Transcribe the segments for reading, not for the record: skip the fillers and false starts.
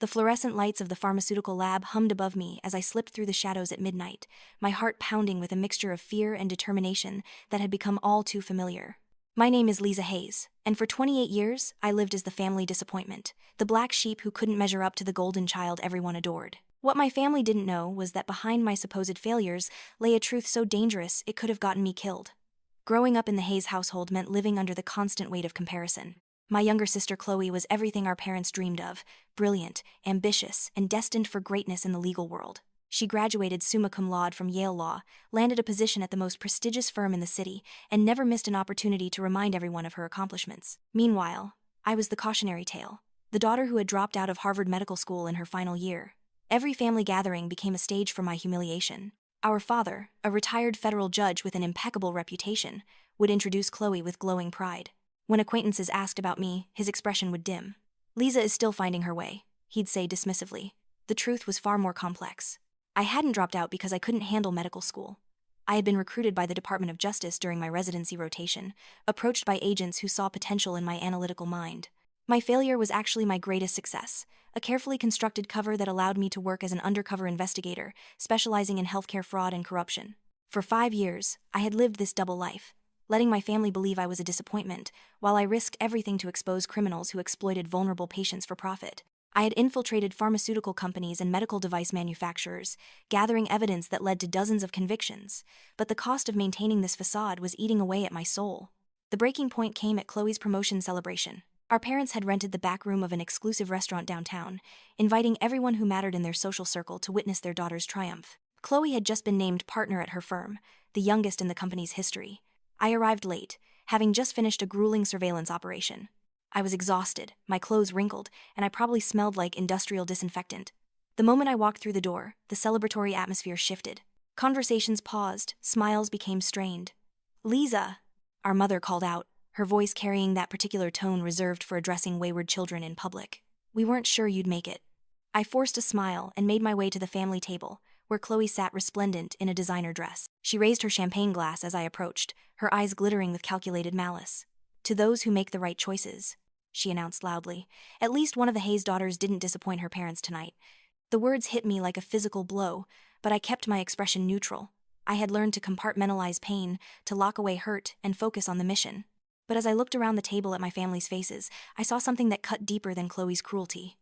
The fluorescent lights of the pharmaceutical lab hummed above me as I slipped through the shadows at midnight, my heart pounding with a mixture of fear and determination that had become all too familiar. My name is Lisa Hayes, and for 28 years, I lived as the family disappointment, the black sheep who couldn't measure up to the golden child everyone adored. What my family didn't know was that behind my supposed failures lay a truth so dangerous it could have gotten me killed. Growing up in the Hayes household meant living under the constant weight of comparison. My younger sister Chloe was everything our parents dreamed of, brilliant, ambitious, and destined for greatness in the legal world. She graduated summa cum laude from Yale Law, landed a position at the most prestigious firm in the city, and never missed an opportunity to remind everyone of her accomplishments. Meanwhile, I was the cautionary tale, the daughter who had dropped out of Harvard Medical School in her final year. Every family gathering became a stage for my humiliation. Our father, a retired federal judge with an impeccable reputation, would introduce Chloe with glowing pride. When acquaintances asked about me, his expression would dim. "Lisa is still finding her way," he'd say dismissively. The truth was far more complex. I hadn't dropped out because I couldn't handle medical school. I had been recruited by the Department of Justice during my residency rotation, approached by agents who saw potential in my analytical mind. My failure was actually my greatest success, a carefully constructed cover that allowed me to work as an undercover investigator, specializing in healthcare fraud and corruption. For 5 years, I had lived this double life, letting my family believe I was a disappointment, while I risked everything to expose criminals who exploited vulnerable patients for profit. I had infiltrated pharmaceutical companies and medical device manufacturers, gathering evidence that led to dozens of convictions, but the cost of maintaining this facade was eating away at my soul. The breaking point came at Chloe's promotion celebration. Our parents had rented the back room of an exclusive restaurant downtown, inviting everyone who mattered in their social circle to witness their daughter's triumph. Chloe had just been named partner at her firm, the youngest in the company's history. I arrived late, having just finished a grueling surveillance operation. I was exhausted, my clothes wrinkled, and I probably smelled like industrial disinfectant. The moment I walked through the door, the celebratory atmosphere shifted. Conversations paused, smiles became strained. "Lisa," our mother called out, her voice carrying that particular tone reserved for addressing wayward children in public. "We weren't sure you'd make it." I forced a smile and made my way to the family table, where Chloe sat resplendent in a designer dress. She raised her champagne glass as I approached, her eyes glittering with calculated malice. "To those who make the right choices," she announced loudly. At least one of the Hayes daughters didn't disappoint her parents tonight. The words hit me like a physical blow, but I kept my expression neutral. I had learned to compartmentalize pain, to lock away hurt, and focus on the mission. But as I looked around the table at my family's faces, I saw something that cut deeper than Chloe's cruelty.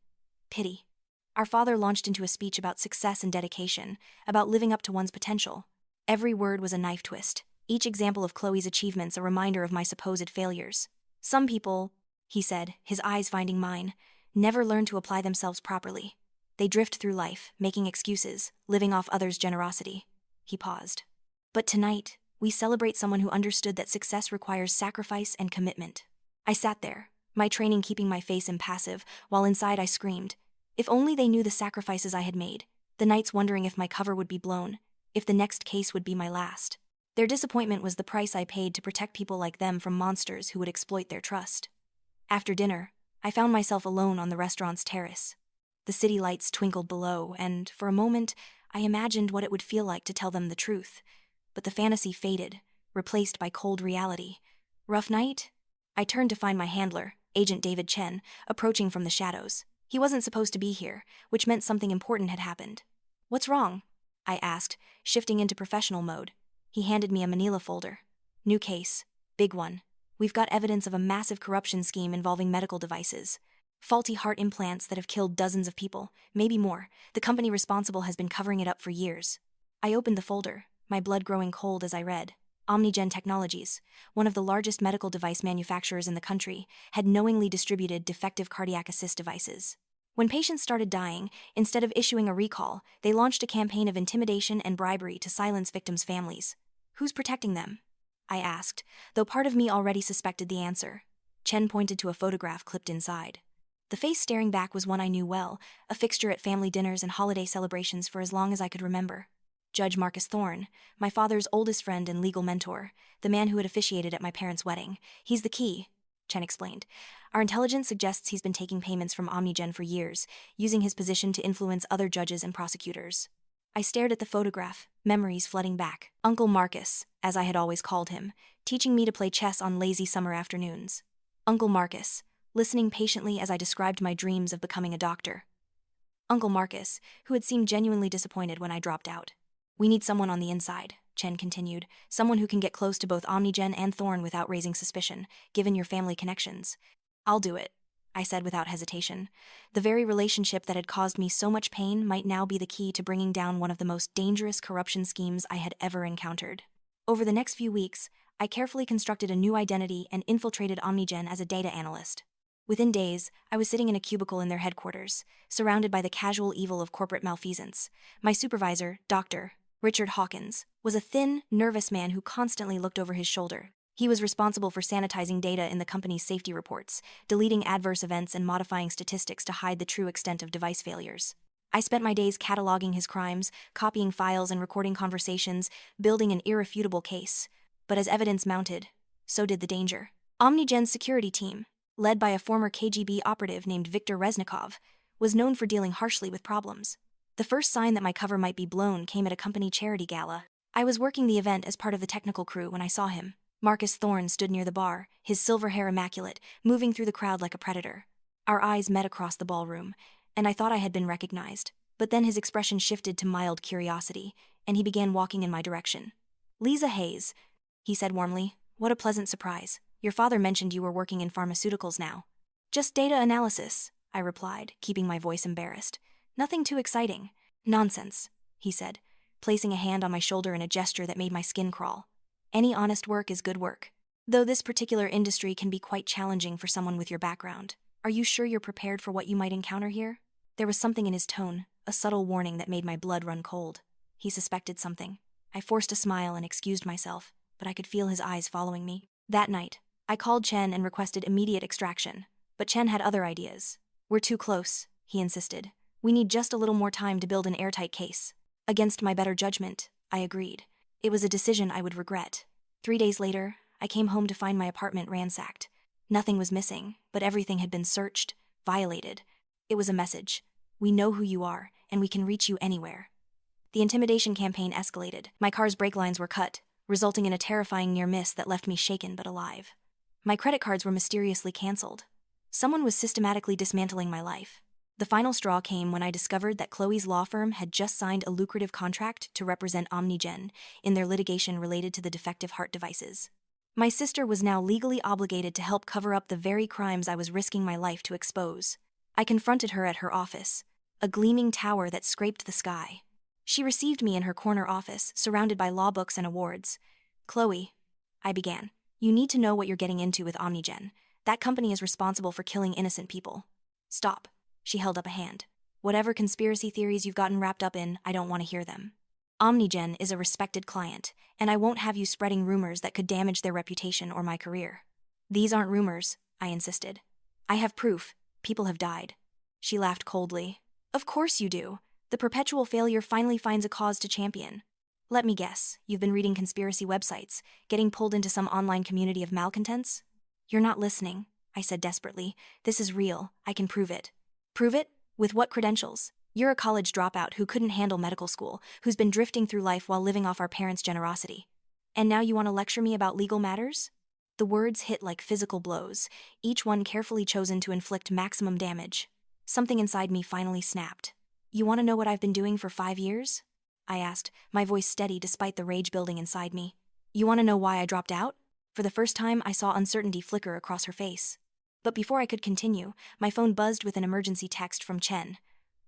Pity. Our father launched into a speech about success and dedication, about living up to one's potential. Every word was a knife twist, each example of Chloe's achievements a reminder of my supposed failures. "Some people," he said, his eyes finding mine, "never learn to apply themselves properly. They drift through life, making excuses, living off others' generosity." He paused. "But tonight, we celebrate someone who understood that success requires sacrifice and commitment." I sat there, my training keeping my face impassive, while inside I screamed. If only they knew the sacrifices I had made, the nights wondering if my cover would be blown, if the next case would be my last. Their disappointment was the price I paid to protect people like them from monsters who would exploit their trust. After dinner, I found myself alone on the restaurant's terrace. The city lights twinkled below, and, for a moment, I imagined what it would feel like to tell them the truth. But the fantasy faded, replaced by cold reality. "Rough night?" I turned to find my handler, Agent David Chen, approaching from the shadows. He wasn't supposed to be here, which meant something important had happened. "What's wrong?" I asked, shifting into professional mode. He handed me a manila folder. "New case. Big one. We've got evidence of a massive corruption scheme involving medical devices. Faulty heart implants that have killed dozens of people, maybe more. The company responsible has been covering it up for years." I opened the folder, my blood growing cold as I read. OmniGen Technologies, one of the largest medical device manufacturers in the country, had knowingly distributed defective cardiac assist devices. When patients started dying, instead of issuing a recall, they launched a campaign of intimidation and bribery to silence victims' families. "Who's protecting them?" I asked, though part of me already suspected the answer. Chen pointed to a photograph clipped inside. The face staring back was one I knew well, a fixture at family dinners and holiday celebrations for as long as I could remember. Judge Marcus Thorne, my father's oldest friend and legal mentor, the man who had officiated at my parents' wedding. "He's the key," Chen explained. "Our intelligence suggests he's been taking payments from OmniGen for years, using his position to influence other judges and prosecutors." I stared at the photograph, memories flooding back. Uncle Marcus, as I had always called him, teaching me to play chess on lazy summer afternoons. Uncle Marcus, listening patiently as I described my dreams of becoming a doctor. Uncle Marcus, who had seemed genuinely disappointed when I dropped out. We need someone on the inside, Chen continued, someone who can get close to both Omnigen and Thorn without raising suspicion, given your family connections. I'll do it, I said without hesitation. The very relationship that had caused me so much pain might now be the key to bringing down one of the most dangerous corruption schemes I had ever encountered. Over the next few weeks, I carefully constructed a new identity and infiltrated Omnigen as a data analyst. Within days, I was sitting in a cubicle in their headquarters, surrounded by the casual evil of corporate malfeasance. My supervisor, Dr. Richard Hawkins, was a thin, nervous man who constantly looked over his shoulder. He was responsible for sanitizing data in the company's safety reports, deleting adverse events and modifying statistics to hide the true extent of device failures. I spent my days cataloging his crimes, copying files and recording conversations, building an irrefutable case. But as evidence mounted, so did the danger. Omnigen's security team, led by a former KGB operative named Viktor Reznikov, was known for dealing harshly with problems. The first sign that my cover might be blown came at a company charity gala. I was working the event as part of the technical crew when I saw him. Marcus Thorne stood near the bar, his silver hair immaculate, moving through the crowd like a predator. Our eyes met across the ballroom, and I thought I had been recognized. But then his expression shifted to mild curiosity, and he began walking in my direction. "Lisa Hayes," he said warmly. "What a pleasant surprise. Your father mentioned you were working in pharmaceuticals now." "Just data analysis," I replied, keeping my voice embarrassed. "Nothing too exciting." "Nonsense," he said, placing a hand on my shoulder in a gesture that made my skin crawl. "Any honest work is good work. Though this particular industry can be quite challenging for someone with your background. Are you sure you're prepared for what you might encounter here?" There was something in his tone, a subtle warning that made my blood run cold. He suspected something. I forced a smile and excused myself, but I could feel his eyes following me. That night, I called Chen and requested immediate extraction, but Chen had other ideas. "We're too close," he insisted. "We need just a little more time to build an airtight case." Against my better judgment, I agreed. It was a decision I would regret. 3 days later, I came home to find my apartment ransacked. Nothing was missing, but everything had been searched, violated. It was a message. "We know who you are, and we can reach you anywhere." The intimidation campaign escalated. My car's brake lines were cut, resulting in a terrifying near miss that left me shaken but alive. My credit cards were mysteriously canceled. Someone was systematically dismantling my life. The final straw came when I discovered that Chloe's law firm had just signed a lucrative contract to represent Omnigen in their litigation related to the defective heart devices. My sister was now legally obligated to help cover up the very crimes I was risking my life to expose. I confronted her at her office, a gleaming tower that scraped the sky. She received me in her corner office, surrounded by law books and awards. "Chloe," I began, "you need to know what you're getting into with Omnigen. That company is responsible for killing innocent people." "Stop." She held up a hand. "Whatever conspiracy theories you've gotten wrapped up in, I don't want to hear them. Omnigen is a respected client, and I won't have you spreading rumors that could damage their reputation or my career." "These aren't rumors," I insisted. "I have proof. People have died." She laughed coldly. "Of course you do. The perpetual failure finally finds a cause to champion. Let me guess, you've been reading conspiracy websites, getting pulled into some online community of malcontents?" "You're not listening," I said desperately. "This is real. I can prove it." "Prove it? With what credentials? You're a college dropout who couldn't handle medical school, who's been drifting through life while living off our parents' generosity. And now you want to lecture me about legal matters?" The words hit like physical blows, each one carefully chosen to inflict maximum damage. Something inside me finally snapped. "You want to know what I've been doing for 5 years?" I asked, my voice steady despite the rage building inside me. "You want to know why I dropped out?" For the first time, I saw uncertainty flicker across her face. But before I could continue, my phone buzzed with an emergency text from Chen.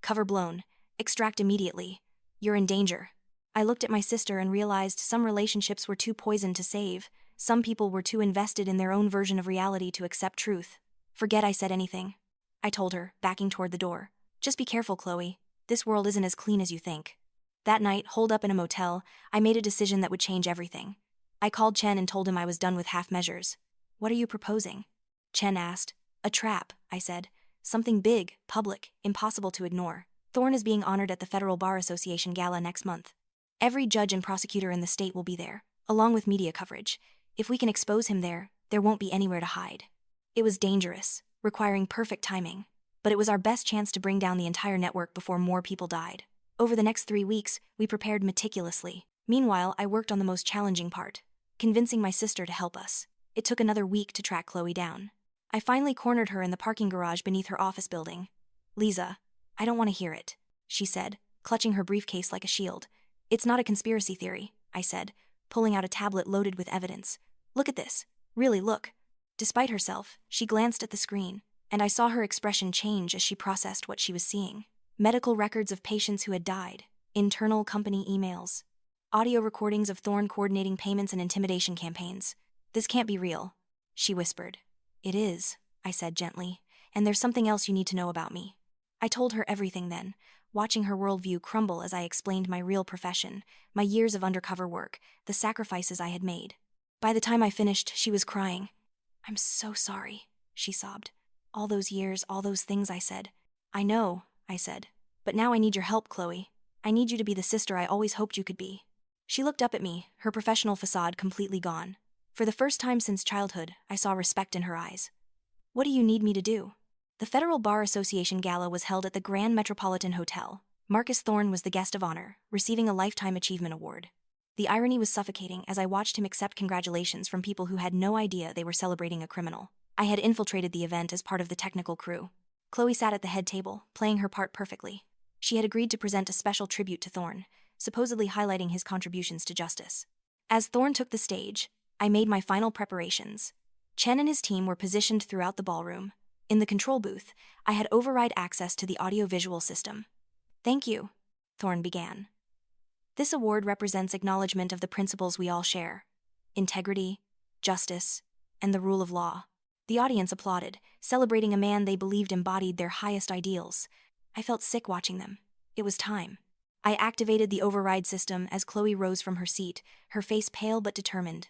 "Cover blown. Extract immediately. You're in danger." I looked at my sister and realized some relationships were too poisoned to save. Some people were too invested in their own version of reality to accept truth. "Forget I said anything," I told her, backing toward the door. "Just be careful, Chloe. This world isn't as clean as you think." That night, holed up in a motel, I made a decision that would change everything. I called Chen and told him I was done with half measures. "What are you proposing?" Chen asked. "A trap," I said. "Something big, public, impossible to ignore. Thorne is being honored at the Federal Bar Association Gala next month. Every judge and prosecutor in the state will be there, along with media coverage. If we can expose him there won't be anywhere to hide." It was dangerous, requiring perfect timing. But it was our best chance to bring down the entire network before more people died. Over the next 3 weeks, we prepared meticulously. Meanwhile, I worked on the most challenging part, convincing my sister to help us. It took another week to track Chloe down. I finally cornered her in the parking garage beneath her office building. "Lisa," I don't want to hear it, she said, clutching her briefcase like a shield. It's not a conspiracy theory, I said, pulling out a tablet loaded with evidence. Look at this. Really, look. Despite herself, she glanced at the screen, and I saw her expression change as she processed what she was seeing. Medical records of patients who had died, internal company emails, audio recordings of Thorne coordinating payments and intimidation campaigns. This can't be real, she whispered. It is, I said gently, and there's something else you need to know about me. I told her everything then, watching her worldview crumble as I explained my real profession, my years of undercover work, the sacrifices I had made. By the time I finished, she was crying. I'm so sorry, she sobbed. All those years, all those things, I said. I know, I said. But now I need your help, Chloe. I need you to be the sister I always hoped you could be. She looked up at me, her professional facade completely gone. For the first time since childhood, I saw respect in her eyes. What do you need me to do? The Federal Bar Association Gala was held at the Grand Metropolitan Hotel. Marcus Thorne was the guest of honor, receiving a Lifetime Achievement Award. The irony was suffocating as I watched him accept congratulations from people who had no idea they were celebrating a criminal. I had infiltrated the event as part of the technical crew. Chloe sat at the head table, playing her part perfectly. She had agreed to present a special tribute to Thorne, supposedly highlighting his contributions to justice. As Thorne took the stage, I made my final preparations. Chen and his team were positioned throughout the ballroom. In the control booth, I had override access to the audio-visual system. Thank you, Thorne began. This award represents acknowledgement of the principles we all share: integrity, justice, and the rule of law. The audience applauded, celebrating a man they believed embodied their highest ideals. I felt sick watching them. It was time. I activated the override system as Chloe rose from her seat, her face pale but determined.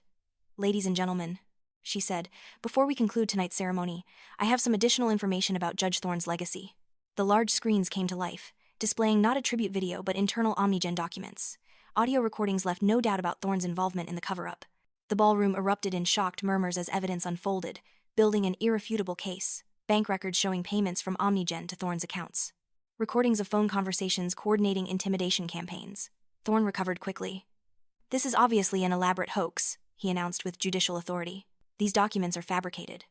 Ladies and gentlemen, she said, before we conclude tonight's ceremony, I have some additional information about Judge Thorne's legacy. The large screens came to life, displaying not a tribute video but internal Omnigen documents. Audio recordings left no doubt about Thorne's involvement in the cover-up. The ballroom erupted in shocked murmurs as evidence unfolded, building an irrefutable case. Bank records showing payments from Omnigen to Thorne's accounts. Recordings of phone conversations coordinating intimidation campaigns. Thorne recovered quickly. This is obviously an elaborate hoax, he announced with judicial authority. These documents are fabricated.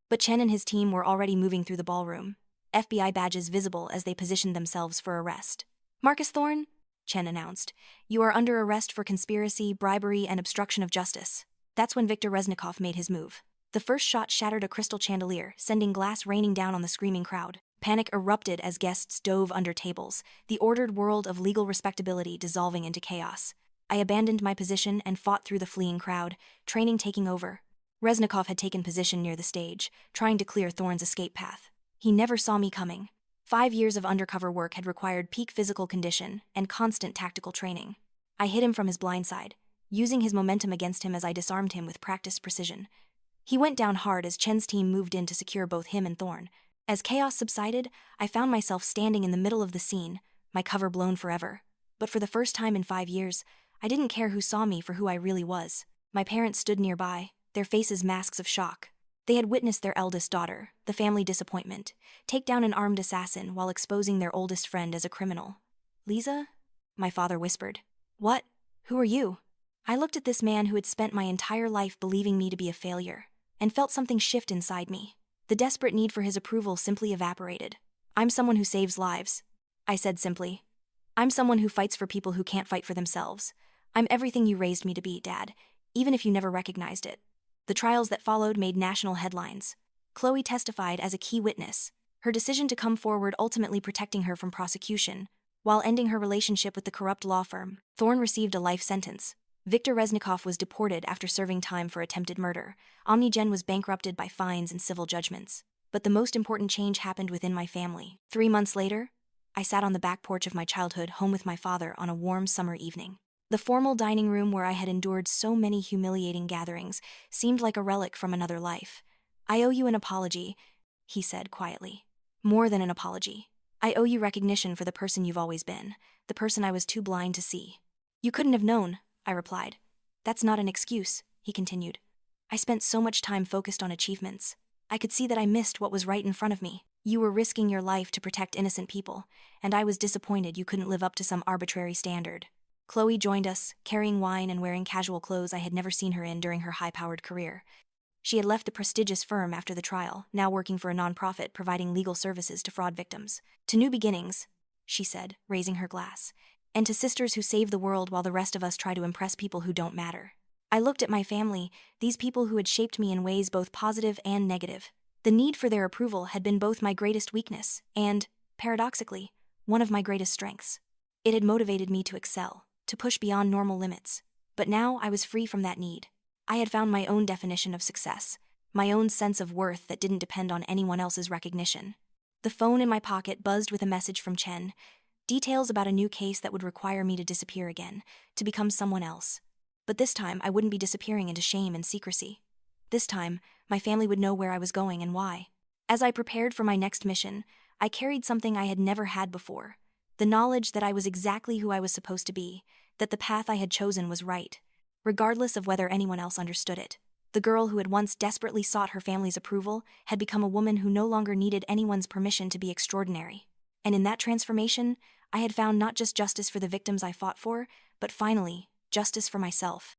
But Chen and his team were already moving through the ballroom, FBI badges visible as they positioned themselves for arrest. Marcus Thorne, Chen announced, you are under arrest for conspiracy, bribery, and obstruction of justice. That's when Viktor Reznikov made his move. The first shot shattered a crystal chandelier, sending glass raining down on the screaming crowd. Panic erupted as guests dove under tables, the ordered world of legal respectability dissolving into chaos. I abandoned my position and fought through the fleeing crowd, training taking over. Reznikov had taken position near the stage, trying to clear Thorne's escape path. He never saw me coming. 5 years of undercover work had required peak physical condition and constant tactical training. I hit him from his blind side, using his momentum against him as I disarmed him with practiced precision. He went down hard as Chen's team moved in to secure both him and Thorne. As chaos subsided, I found myself standing in the middle of the scene, my cover blown forever. But for the first time in 5 years, I didn't care who saw me for who I really was. My parents stood nearby, their faces masks of shock. They had witnessed their eldest daughter, the family disappointment, take down an armed assassin while exposing their oldest friend as a criminal. Lisa? My father whispered. What? Who are you? I looked at this man who had spent my entire life believing me to be a failure, and felt something shift inside me. The desperate need for his approval simply evaporated. I'm someone who saves lives, I said simply. I'm someone who fights for people who can't fight for themselves. I'm everything you raised me to be, Dad, even if you never recognized it. The trials that followed made national headlines. Chloe testified as a key witness, her decision to come forward ultimately protecting her from prosecution, while ending her relationship with the corrupt law firm. Thorne received a life sentence. Viktor Reznikov was deported after serving time for attempted murder. Omnigen was bankrupted by fines and civil judgments. But the most important change happened within my family. 3 months later, I sat on the back porch of my childhood home with my father on a warm summer evening. The formal dining room where I had endured so many humiliating gatherings seemed like a relic from another life. I owe you an apology, he said quietly. More than an apology. I owe you recognition for the person you've always been, the person I was too blind to see. You couldn't have known, I replied. That's not an excuse, he continued. I spent so much time focused on achievements. I could see that I missed what was right in front of me. You were risking your life to protect innocent people, and I was disappointed you couldn't live up to some arbitrary standard. Chloe joined us, carrying wine and wearing casual clothes I had never seen her in during her high-powered career. She had left the prestigious firm after the trial, now working for a nonprofit providing legal services to fraud victims. To new beginnings, she said, raising her glass. And to sisters who save the world while the rest of us try to impress people who don't matter. I looked at my family, these people who had shaped me in ways both positive and negative. The need for their approval had been both my greatest weakness and, paradoxically, one of my greatest strengths. It had motivated me to excel, to push beyond normal limits. But now I was free from that need. I had found my own definition of success, my own sense of worth that didn't depend on anyone else's recognition. The phone in my pocket buzzed with a message from Chen, details about a new case that would require me to disappear again, to become someone else. But this time I wouldn't be disappearing into shame and secrecy. This time, my family would know where I was going and why. As I prepared for my next mission, I carried something I had never had before. The knowledge that I was exactly who I was supposed to be, that the path I had chosen was right, regardless of whether anyone else understood it. The girl who had once desperately sought her family's approval had become a woman who no longer needed anyone's permission to be extraordinary. And in that transformation, I had found not just justice for the victims I fought for, but finally, justice for myself.